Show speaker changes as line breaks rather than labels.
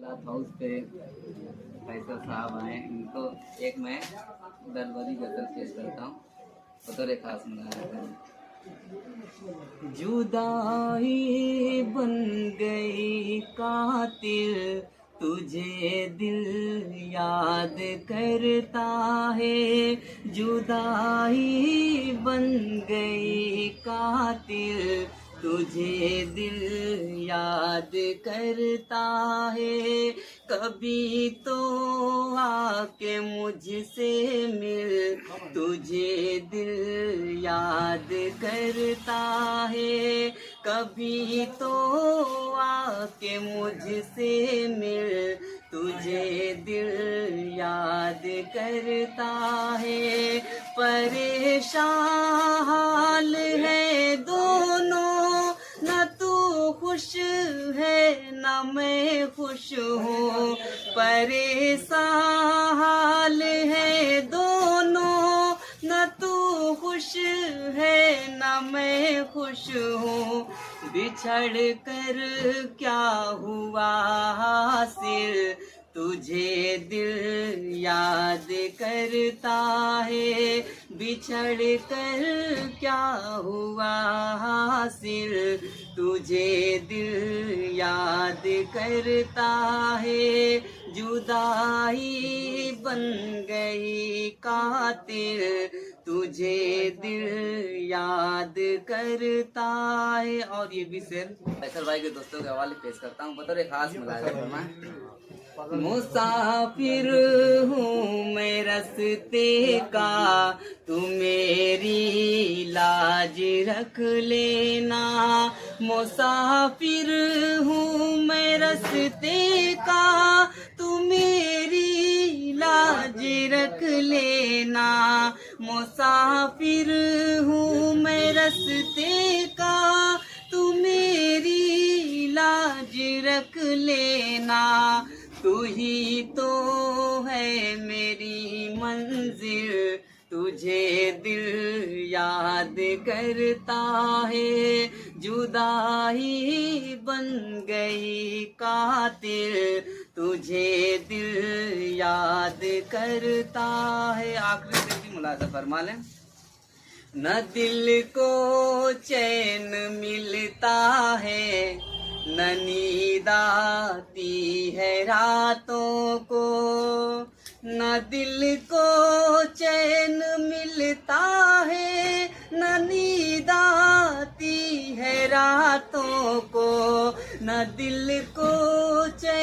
Class house पे फैसल साहब आए, इनको एक मैं दरबारी गजल पेश करता हूँ बतौर खास मुलाकात। जुदाई बन गई कातिल, तुझे दिल याद करता है। जुदाई बन गई कातिल, तुझे दिल याद करता है। कभी तो आके मुझसे मिल, तुझे दिल याद करता है। कभी तो आके मुझसे मिल, तुझे दिल याद करता है। परेशान हाल है दोनों, न तू खुश है न मैं खुश हूँ। परेशान हाल है दोनों, न तू खुश है न मैं खुश हूँ। बिछड़ कर क्या हुआ हासिल, तुझे दिल याद करता है। बिछड़ कर क्या हुआ हासिल, तुझे दिल याद करता है। जुदाई बन गई कातिल, तुझे दिल याद करता है। और ये भी शेर फैसल भाई के दोस्तों के हवाले पेश करता हूँ बतौर खास मुलाकात। मुसाफिर हूँ मैं रस्ते का, तू मेरी लाज रख लेना। मुसाफिर हूँ मैं रस्ते का, तू मेरी लाज रख लेना। मुसाफिर हूँ मैं रस्ते का, तू मेरी लाज रख लेना। तू ही तो है मेरी मंजिल, तुझे दिल याद करता है। जुदाई बन गई कातिल, तुझे दिल याद करता है। आखिरी से भी मुलाकात फरमा लें। न दिल को चैन मिलता है, न नींद आती है रातों को। न दिल को चैन मिलता है, न नींद आती है रातों को। न दिल को चैन